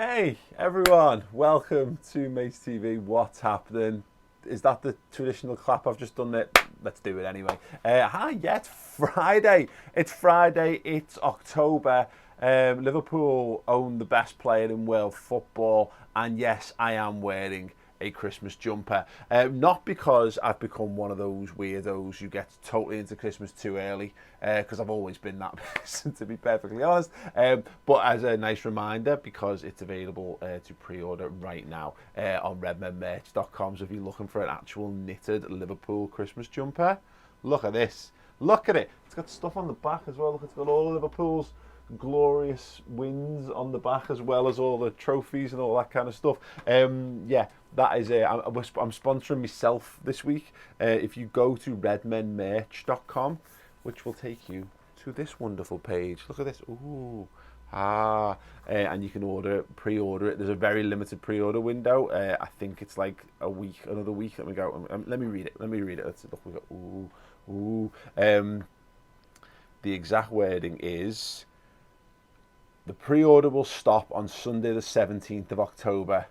Hey everyone, welcome to Maych TV. What's happening? Is that the traditional clap I've just done? It. Let's do it anyway. Hi, yeah, it's Friday. It's October. Liverpool own the best player in world football, and yes, I am wearing a Christmas jumper. Not because I've become one of those weirdos who gets totally into Christmas too early, because I've always been that person, to be perfectly honest. But as a nice reminder, because it's available to pre-order right now on redmenmerch.com. So if you're looking for an actual knitted Liverpool Christmas jumper, look at this. Look at it. It's got stuff on the back as well. Look, it's got all of Liverpool's glorious wins on the back, as well as all the trophies and all that kind of stuff. Yeah, that is it. I'm sponsoring myself this week. If you go to redmenmerch.com, which will take you to this wonderful page. Look at this. Ooh. And you can pre-order it. There's a very limited pre-order window. I think it's like another week. Let me go. Let me read it. Let's look. We go. Ooh. The exact wording is: the pre-order will stop on Sunday the 17th of October.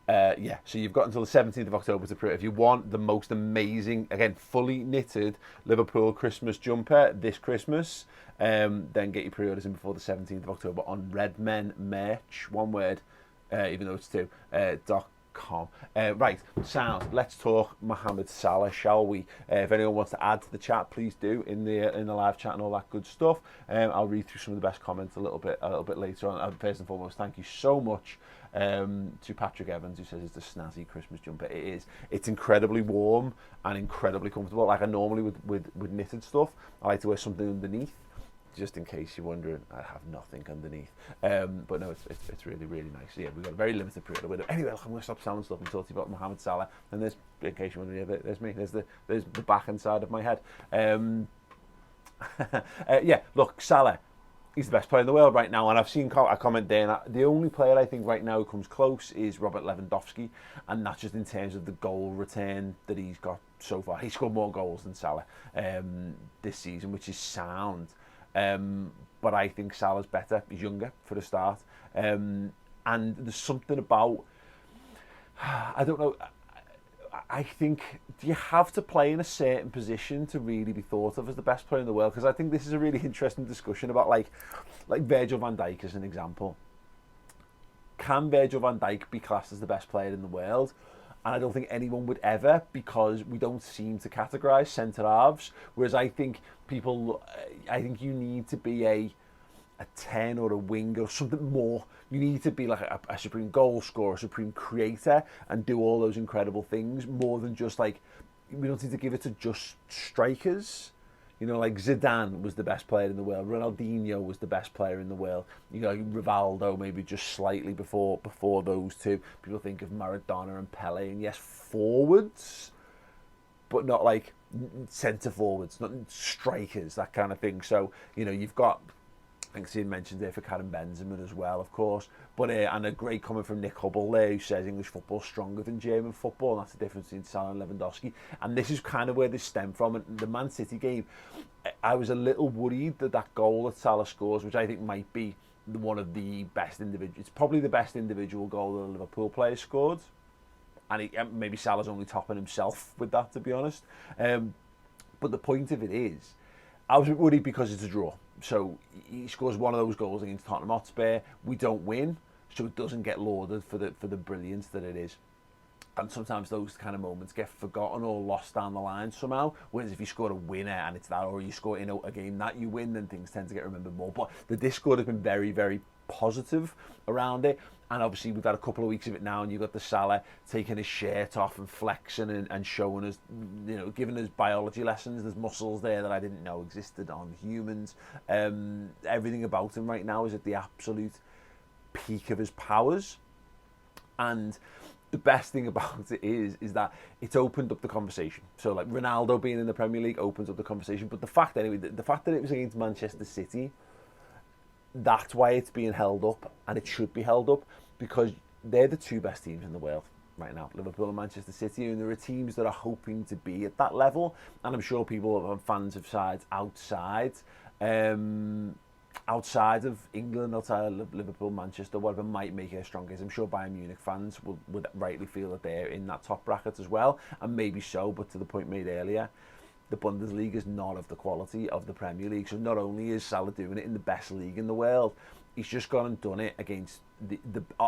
So you've got until the 17th of October to pre-order. If you want the most amazing, again, fully knitted Liverpool Christmas jumper this Christmas, then get your pre-orders in before the 17th of October on redmenmerch, one word, even though it's two, .com. Right, sound. Let's talk Mohamed Salah, shall we? If anyone wants to add to the chat, please do in the live chat and all that good stuff. I'll read through some of the best comments a little bit later on. First and foremost, thank you so much to Patrick Evans, who says it's a snazzy Christmas jumper. It is. It's incredibly warm and incredibly comfortable. Like I normally with knitted stuff, I like to wear something underneath. Just in case you're wondering, I have nothing underneath. But no, it's really, really nice. So yeah, we've got a very limited pre-order window. Anyway, look, I'm going to stop selling stuff and talk to you about Mohamed Salah. And there's, in case you're wondering, there's me. There's the back and side of my head. Yeah, look, Salah, he's the best player in the world right now. And I've seen a comment there. And the only player I think right now who comes close is Robert Lewandowski. And that's just in terms of the goal return that he's got so far. He scored more goals than Salah this season, which is sound. But I think Salah's better. He's younger for the start. And there's something about, I don't know, I think, do you have to play in a certain position to really be thought of as the best player in the world? Because I think this is a really interesting discussion about like Virgil van Dijk as an example. Can Virgil van Dijk be classed as the best player in the world? And I don't think anyone would ever, because we don't seem to categorise centre-halves. Whereas I think you need to be a 10 or a wing or something more. You need to be like a supreme goal scorer, a supreme creator, and do all those incredible things more than just like, we don't need to give it to just strikers. You know, like Zidane was the best player in the world. Ronaldinho was the best player in the world. You know, Rivaldo maybe just slightly before those two. People think of Maradona and Pele, and yes, forwards, but not like centre forwards, not strikers, that kind of thing. So, you know, you've got, I think Ian mentioned there for Karim Benzema as well, of course. But and a great comment from Nick Hubble there, who says English football's stronger than German football, and that's the difference between Salah and Lewandowski. And this is kind of where this stemmed from. And the Man City game, I was a little worried that goal that Salah scores, which I think might be one of the best individual, it's probably the best individual goal that a Liverpool player scored. And maybe Salah's only topping himself with that, to be honest. But the point of it is, I was worried because it's a draw. So he scores one of those goals against Tottenham Hotspur. We don't win, so it doesn't get lauded for the brilliance that it is. And sometimes those kind of moments get forgotten or lost down the line somehow. Whereas if you score a winner and it's that, or you score in a game that you win, then things tend to get remembered more. But the Discord has been very, very positive around it. And obviously we've had a couple of weeks of it now, and you've got the Salah taking his shirt off and flexing and showing us, you know, giving us biology lessons. There's muscles there that I didn't know existed on humans. Everything about him right now is at the absolute peak of his powers. And the best thing about it is that it's opened up the conversation. So like Ronaldo being in the Premier League opens up the conversation. But the fact that it was against Manchester City, that's why it's being held up, and it should be held up, because they're the two best teams in the world right now, Liverpool and Manchester City, and there are teams that are hoping to be at that level, and I'm sure people, fans of sides outside, outside of England, outside of Liverpool, Manchester, whatever might make it as strong as. I'm sure Bayern Munich fans would rightly feel that they're in that top bracket as well, and maybe so, but to the point made earlier, the Bundesliga is not of the quality of the Premier League. So not only is Salah doing it in the best league in the world, he's just gone and done it against the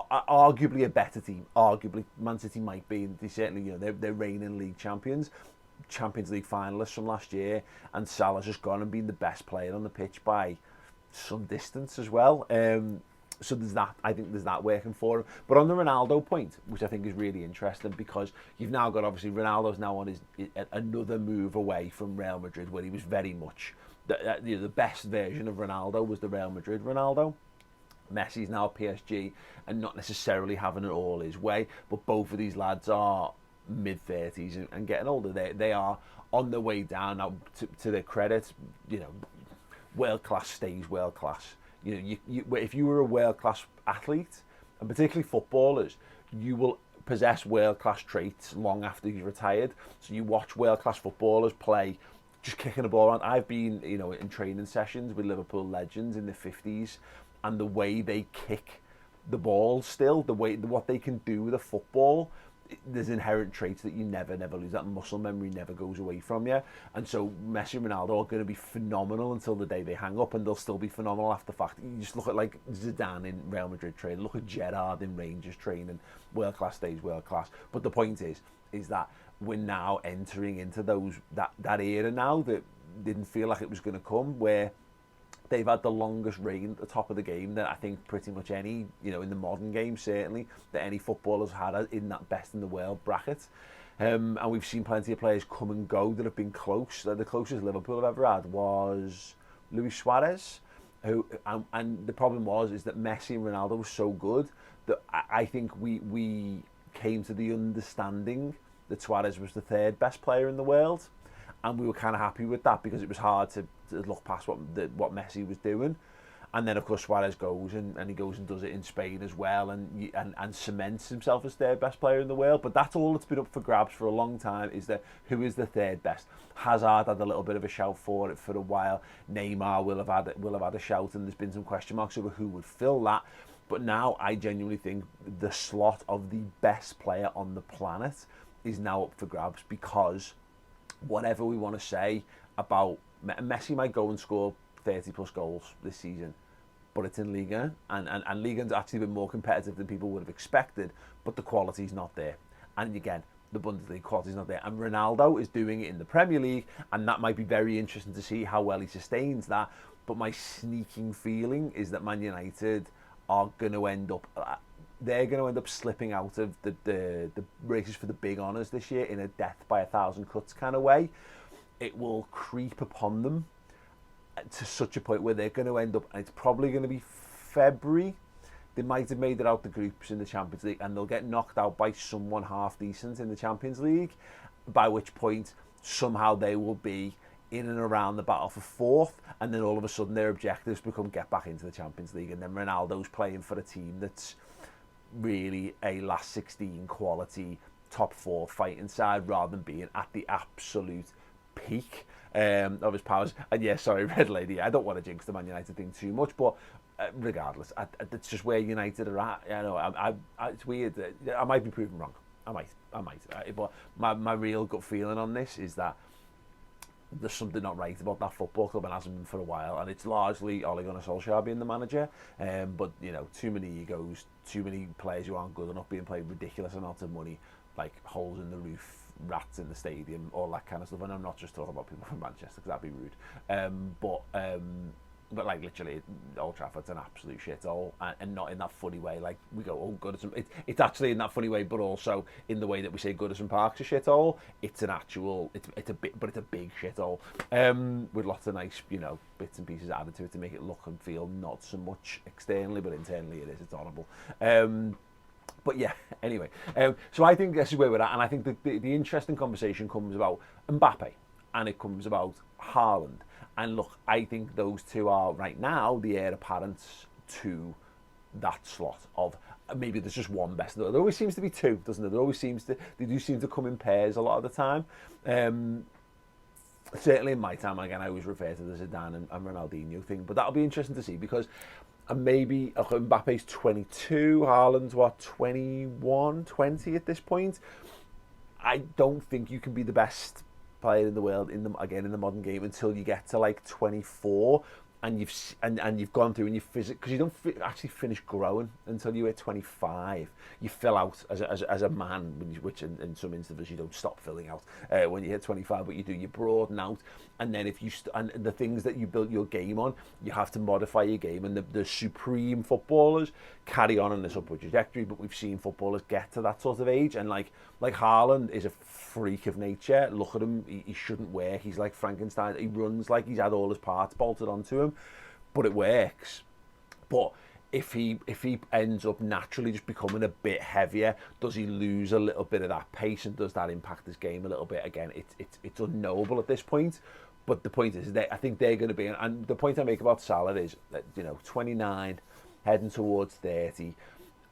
arguably a better team. Arguably, Man City might be, they certainly, you know, they're reigning league champions, Champions League finalists from last year, and Salah's just gone and been the best player on the pitch by some distance as well. So there's that. I think there's that working for him. But on the Ronaldo point, which I think is really interesting, because you've now got, obviously, Ronaldo's now on his another move away from Real Madrid, where he was very much the best version of Ronaldo was the Real Madrid Ronaldo. Messi's now at PSG and not necessarily having it all his way, but both of these lads are mid-30s and getting older. They are on their way down now. To their credit, you know, world class stays world class. You know, you if you were a world class athlete, and particularly footballers, you will possess world class traits long after you've retired. So you watch world class footballers play, just kicking the ball around. I've been, you know, in training sessions with Liverpool legends in the 50s, and the way they kick the ball still, what they can do with a football, there's inherent traits that you never lose. That muscle memory never goes away from you. And so Messi and Ronaldo are going to be phenomenal until the day they hang up, and they'll still be phenomenal after the fact. You just look at like Zidane in Real Madrid training, look at Gerrard in Rangers training, world class stays world class. But the point is that we're now entering into that era now that didn't feel like it was going to come, where they've had the longest reign at the top of the game that I think pretty much any, you know, in the modern game certainly, that any footballers had in that best in the world bracket. And we've seen plenty of players come and go that have been close. The closest Liverpool have ever had was Luis Suarez, and the problem is that Messi and Ronaldo were so good that I think we came to the understanding that Suarez was the third best player in the world. And we were kind of happy with that, because it was hard to look past what Messi was doing. And then, of course, Suarez goes and he goes and does it in Spain as well, and cements himself as third best player in the world. But that's all that's been up for grabs for a long time, is that who is the third best. Hazard had a little bit of a shout for it for a while. Neymar will have had a shout, and there's been some question marks over who would fill that. But now I genuinely think the slot of the best player on the planet is now up for grabs, because whatever we want to say about Messi, might go and score 30 plus goals this season, but it's in Liga, and Liga's actually been more competitive than people would have expected, but the quality's not there. And again, the Bundesliga quality's not there. And Ronaldo is doing it in the Premier League, and that might be very interesting to see how well he sustains that. But my sneaking feeling is that Man United are going to end up slipping out of the races for the big honours this year in a death by 1,000 cuts kind of way. It will creep upon them to such a point where they're going to end up, and it's probably going to be February. They might have made it out the groups in the Champions League, and they'll get knocked out by someone half decent in the Champions League, by which point somehow they will be in and around the battle for fourth, and then all of a sudden their objectives become get back into the Champions League, and then Ronaldo's playing for a team that's really a last 16 quality top four fighting side, rather than being at the absolute peak of his powers. And yeah, sorry, Red Lady, I don't want to jinx the Man United thing too much, but regardless, it's just where United are at. You know, it's weird. I might be proven wrong. I might. But my real gut feeling on this is that there's something not right about that football club, and hasn't been for a while, and it's largely Ole Gunnar Solskjaer being the manager. But you know, too many egos, too many players who aren't good enough being paid ridiculous amounts of money, like holes in the roof, rats in the stadium, all that kind of stuff. And I'm not just talking about people from Manchester, because that'd be rude. But like literally, Old Trafford's an absolute shithole, and not in that funny way. Like we go, oh, Goodison. It's actually in that funny way, but also in the way that we say Goodison Park's a shithole. It's an actual, it's a big shithole, with lots of nice, you know, bits and pieces added to it to make it look and feel not so much externally, but internally it is. It's horrible. But yeah, anyway. So I think this is where we're at, and I think the interesting conversation comes about Mbappe, and it comes about Haaland. And look, I think those two are right now the heir apparents to that slot of maybe there's just one best. There always seems to be two, doesn't there? They do seem to come in pairs a lot of the time. certainly in my time, again, I always refer to the Zidane and Ronaldinho thing, but that'll be interesting to see because maybe Mbappe's 22, Haaland's what, 21, 20 at this point. I don't think you can be the best player in the world in the modern game until you get to like 24 and you've gone through and you because you don't actually finish growing until you hit 25. You fill out as a man, which in some instances you don't stop filling out when you hit 25, but you broaden out, and then if you and the things that you built your game on, you have to modify your game, and the supreme footballers carry on this upward trajectory, but we've seen footballers get to that sort of age, and like Haaland is a freak of nature. Look at him, he shouldn't work. He's like Frankenstein. He runs like he's had all his parts bolted onto him, but it works. But if he ends up naturally just becoming a bit heavier, does he lose a little bit of that pace, and does that impact his game a little bit? Again, it's unknowable at this point. But the point is that I think they're going to be, and the point I make about Salah is that 29, heading towards 30.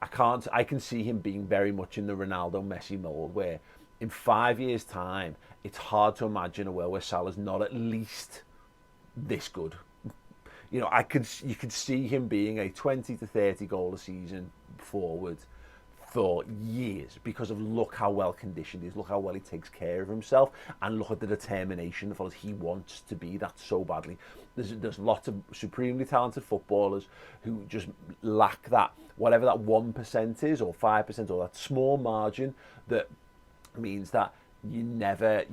I can see him being very much in the Ronaldo Messi mold, where in 5 years' time, it's hard to imagine a world where Salah's not at least this good. You could see him being a 20 to 30 goal a season forward for years because of look how well conditioned he is, look how well he takes care of himself, and look at the determination as he wants to be that so badly. There's lots of supremely talented footballers who just lack that, whatever that 1% is, or 5%, or that small margin that means that you never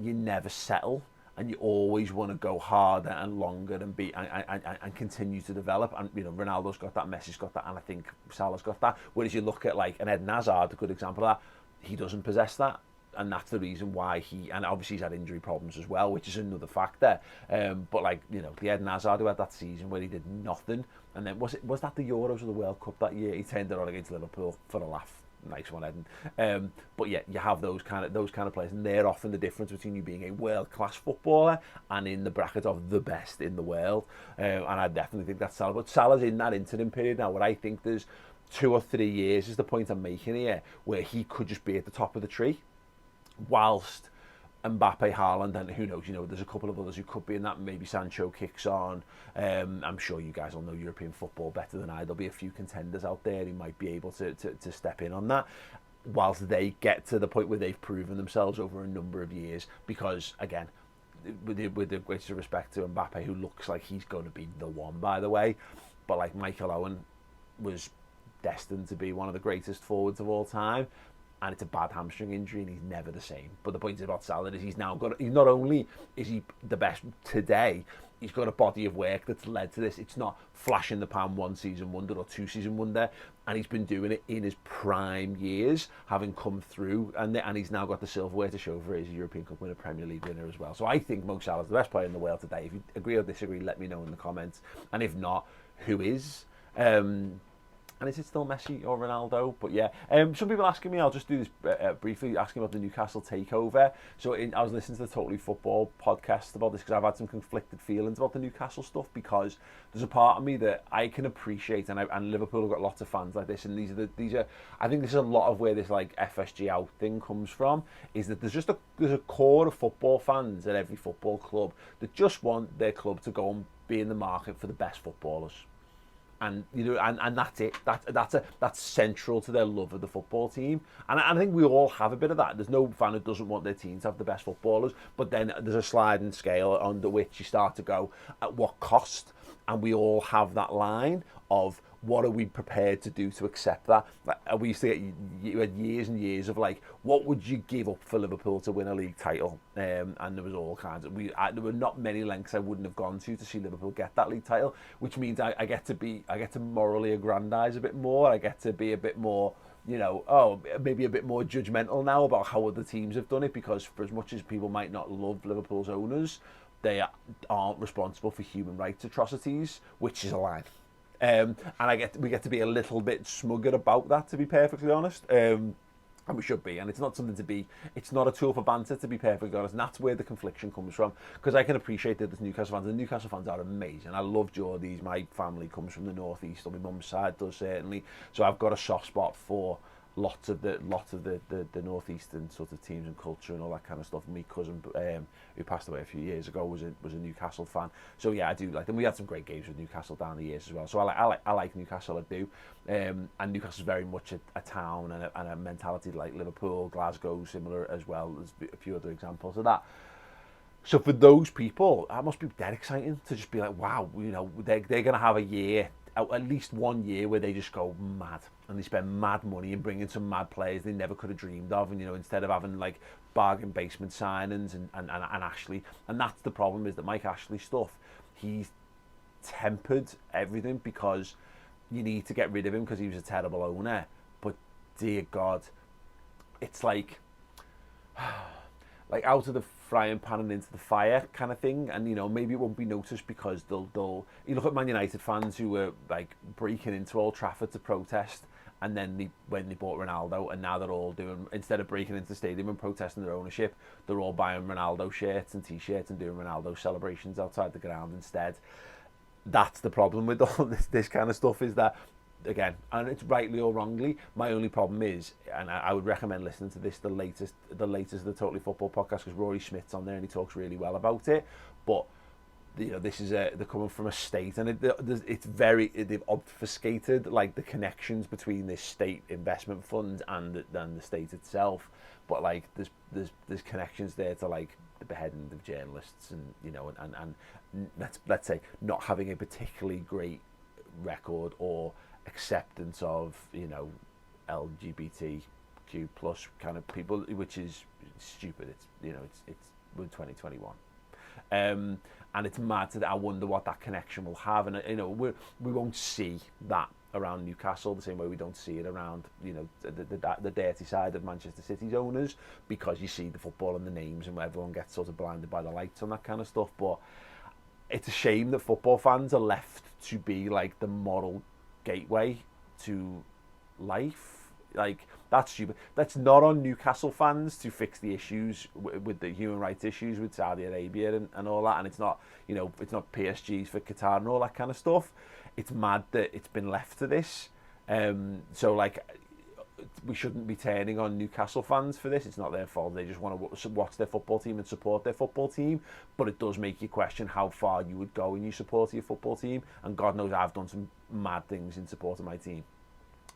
settle, and you always want to go harder and longer and and continue to develop. And Ronaldo's got that, Messi's got that, and I think Salah's got that. Whereas you look at like an Eden Hazard, a good example of that, he doesn't possess that, and that's the reason why and obviously he's had injury problems as well, which is another factor. But like the Eden Hazard who had that season where he did nothing, and then was that the Euros or the World Cup that year? He turned it on against Liverpool for a laugh. Nice one, Eden. But yeah, you have those kind of players, and they're often the difference between you being a world-class footballer and in the bracket of the best in the world. And I definitely think that's Salah. But Salah's in that interim period now, where I think there's 2 or 3 years is the point I'm making here, where he could just be at the top of the tree, whilst Mbappe, Haaland, and who knows, there's a couple of others who could be in that. Maybe Sancho kicks on. I'm sure you guys all know European football better than I. There'll be a few contenders out there who might be able to step in on that, whilst they get to the point where they've proven themselves over a number of years. Because, again, with the greatest respect to Mbappe, who looks like he's going to be the one, by the way, but like Michael Owen was destined to be one of the greatest forwards of all time. And it's a bad hamstring injury, and he's never the same. But the point about Salah is he's not only is he the best today, he's got a body of work that's led to this. It's not flash in the pan, 1 season wonder or 2 season wonder, and he's been doing it in his prime years, having come through, and he's now got the silverware to show for his European Cup winner, Premier League winner as well. So I think Mo Salah's the best player in the world today. If you agree or disagree, let me know in the comments, and if not, who is? And is it still Messi or Ronaldo? But yeah, some people asking me, I'll just do this briefly, asking about the Newcastle takeover. So I was listening to the Totally Football podcast about this because I've had some conflicted feelings about the Newcastle stuff, because there's a part of me that I can appreciate, and Liverpool have got lots of fans like this, and these are I think this is a lot of where this like FSG out thing comes from, is that there's a core of football fans at every football club that just want their club to go and be in the market for the best footballers. And and that's it. That's central to their love of the football team. And I think we all have a bit of that. There's no fan who doesn't want their team to have the best footballers. But then there's a sliding scale under which you start to go, at what cost? And we all have that line of, what are we prepared to do to accept that? We used to get, you had years and years of like, what would you give up for Liverpool to win a league title? And there was all kinds of, there were not many lengths I wouldn't have gone to see Liverpool get that league title, which means I get to morally aggrandise a bit more. I get to be a bit more, maybe a bit more judgmental now about how other teams have done it, because for as much as people might not love Liverpool's owners, they aren't responsible for human rights atrocities, which is a line. And we get to be a little bit smugger about that, to be perfectly honest. And we should be. And it's not it's not a tool for banter, to be perfectly honest. And that's where the confliction comes from. Because I can appreciate that there's Newcastle fans. The Newcastle fans are amazing. I love Geordies. My family comes from the northeast, or my mum's side does certainly. So I've got a soft spot for lots of the northeastern sort of teams and culture and all that kind of stuff. My cousin, who passed away a few years ago, was a Newcastle fan. So yeah, I do like them. We had some great games with Newcastle down the years as well. So I like Newcastle, I do. And Newcastle's very much a town and a mentality like Liverpool, Glasgow, similar as well. There's a few other examples of that. So for those people, that must be dead exciting to just be like, wow, they're going to have a year, at least 1 year, where they just go mad and they spend mad money and bring in some mad players they never could have dreamed of. And, instead of having like bargain basement signings and Ashley. And that's the problem, is that Maych Ashley stuff, he's tempered everything because you need to get rid of him because he was a terrible owner. But dear God, it's like out of the frying pan and into the fire kind of thing. And maybe it won't be noticed because they'll you look at Man United fans who were like breaking into Old Trafford to protest, and then when they bought Ronaldo, and now they're all doing, instead of breaking into the stadium and protesting their ownership, they're all buying Ronaldo shirts and t-shirts and doing Ronaldo celebrations outside the ground instead. That's the problem with all this kind of stuff, is that, again, and it's rightly or wrongly, my only problem is, and I would recommend listening to this, the latest of the Totally Football podcast, because Rory Schmidt's on there and he talks really well about it. But this is they're coming from a state, and they've obfuscated like the connections between this state investment fund and the state itself. But like there's connections there to like the beheading of journalists, and and let's say not having a particularly great record or acceptance of LGBTQ plus kind of people, which is stupid. It's we're 2021, and it's mad that I wonder what that connection will have. And we won't see that around Newcastle the same way we don't see it around the dirty side of Manchester City's owners, because you see the football and the names and everyone gets sort of blinded by the lights and that kind of stuff. But it's a shame that football fans are left to be like the moral gateway to life. Like, that's stupid. That's not on Newcastle fans to fix the issues with the human rights issues with Saudi Arabia and all that. And it's not, it's not PSGs for Qatar and all that kind of stuff. It's mad that it's been left to this. So like, we shouldn't be turning on Newcastle fans for this. It's not their fault. They just want to watch their football team and support their football team. But it does make you question how far you would go in your support of your football team. And God knows I've done some mad things in support of my team.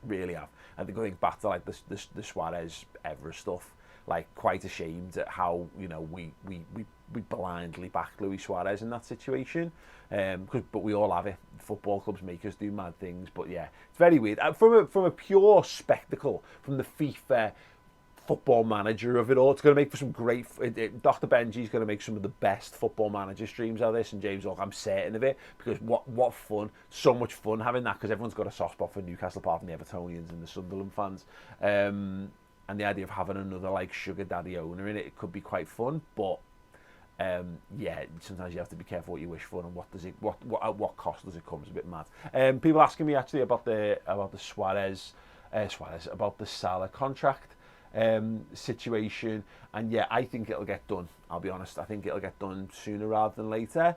Really have. I think going back to like the Suarez Evra stuff, like quite ashamed at how we blindly backed Luis Suarez in that situation. But we all have it. Football clubs make us do mad things. But yeah, it's very weird. From a pure spectacle, from the FIFA football manager of it all, it's going to make for some great. Dr. Benji is going to make some of the best football manager streams out of this, and James Hawk, I'm certain of it, because what fun, so much fun having that, because everyone's got a soft spot for Newcastle apart from the Evertonians and the Sunderland fans, and the idea of having another like sugar daddy owner in it, it could be quite fun. But yeah, sometimes you have to be careful what you wish for and at what cost does it come. It's a bit mad. People asking me actually about the Suarez, about the Salah contract situation, and yeah, I think it'll get done. I'll be honest, I think it'll get done sooner rather than later.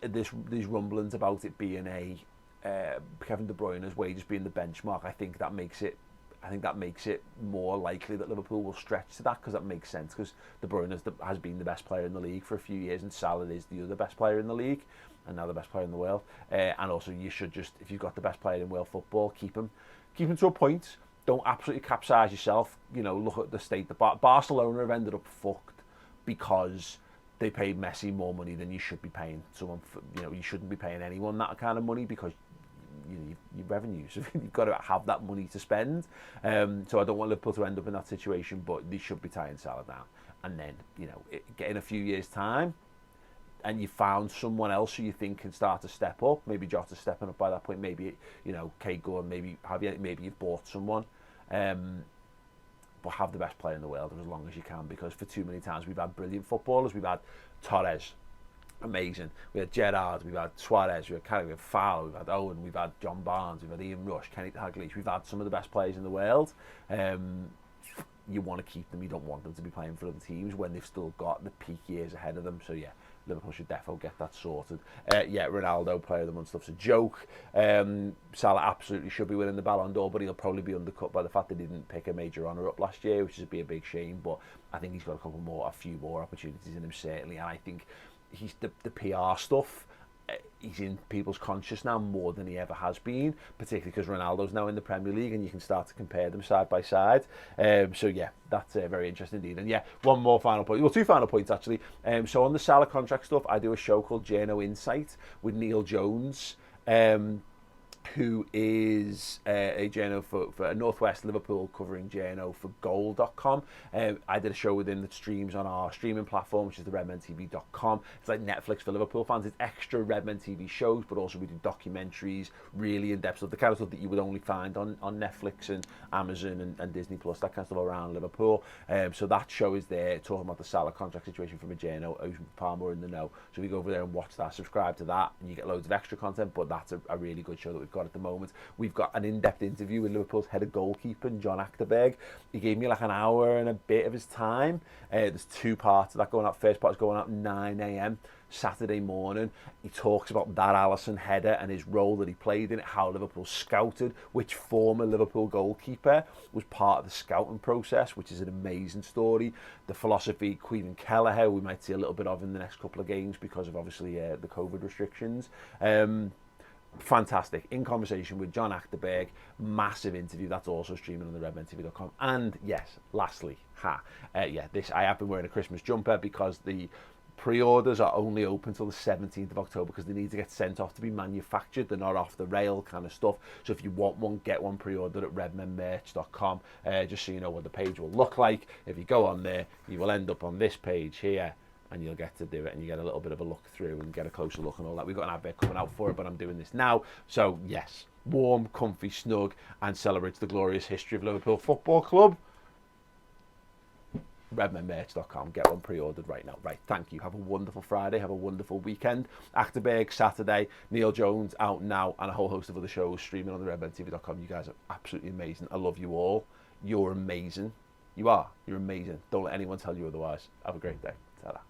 These rumblings about it being Kevin De Bruyne's wages being the benchmark, I think that makes it more likely that Liverpool will stretch to that, because that makes sense, because De Bruyne has been the best player in the league for a few years, and Salah is the other best player in the league, and now the best player in the world. And also, you should just, if you've got the best player in world football, keep him to a point. Don't absolutely capsize yourself. Look at the state. Barcelona have ended up fucked because they paid Messi more money than you should be paying someone. You shouldn't be paying anyone that kind of money, because your revenues. You've got to have that money to spend. So I don't want Liverpool to end up in that situation, but they should be tying Salah down. And then, get in a few years' time, and you found someone else who you think can start to step up. Maybe Jota's stepping up by that point. Maybe, Kate Gordon, maybe you've bought someone. But have the best player in the world as long as you can, because for too many times we've had brilliant footballers. We've had Torres, amazing. We had Gerrard, we've had Suarez, we had Fowler, we've had Owen, we've had John Barnes, we've had Ian Rush, Kenny Dalglish. We've had some of the best players in the world. You want to keep them. You don't want them to be playing for other teams when they've still got the peak years ahead of them. So yeah, Liverpool should definitely get that sorted. Yeah, Ronaldo, player of the month, stuff's a joke. Salah absolutely should be winning the Ballon d'Or, but he'll probably be undercut by the fact that he didn't pick a major honour up last year, which would be a big shame. But I think he's got a few more opportunities in him, certainly. And I think he's the PR stuff. He's in people's conscious now more than he ever has been, particularly because Ronaldo's now in the Premier League and you can start to compare them side by side. So yeah, that's very interesting indeed. And yeah, one more final point. Well, two final points actually. So on the Salah contract stuff, I do a show called Jno Insight with Neil Jones, who is a journo for Northwest Liverpool, covering journo for goal.com. I did a show with him that streams on our streaming platform, which is the redmentv.com. It's like Netflix for Liverpool fans. It's extra Redmen TV shows, but also we do documentaries, really in-depth stuff, the kind of stuff that you would only find on Netflix and Amazon and Disney Plus, that kind of stuff around Liverpool. So that show is there, talking about the Salah contract situation from a journo who's far more in the know. So if you go over there and watch that, subscribe to that, and you get loads of extra content, but that's a really good show that we've got at the moment. We've got an in-depth interview with Liverpool's head of goalkeeper, John Achterberg. He gave me like an hour and a bit of his time. There's two parts of that going out. First part is going out 9 a.m. Saturday morning. He talks about that Alisson header and his role that he played in it, how Liverpool scouted, which former Liverpool goalkeeper was part of the scouting process, which is an amazing story. The philosophy, Queen Kelleher, we might see a little bit of in the next couple of games because of obviously the COVID restrictions. Fantastic. In conversation with John Achterberg, massive interview. That's also streaming on the redmentv.com. And yes, lastly, I have been wearing a Christmas jumper because the pre-orders are only open till the 17th of October because they need to get sent off to be manufactured. They're not off the rail kind of stuff. So if you want one, get one pre-ordered at redmenmerch.com, just so you know what the page will look like. If you go on there, you will end up on this page here, and you'll get to do it, and you get a little bit of a look through and get a closer look and all that. We've got an advert coming out for it, but I'm doing this now. So yes, warm, comfy, snug, and celebrates the glorious history of Liverpool Football Club. redmenmerch.com. Get one pre-ordered right now. Right, thank you. Have a wonderful Friday. Have a wonderful weekend. Achterberg Saturday, Neil Jones out now, and a whole host of other shows streaming on the redmentv.com. You guys are absolutely amazing. I love you all. You're amazing. You are. You're amazing. Don't let anyone tell you otherwise. Have a great day. Ta-ra.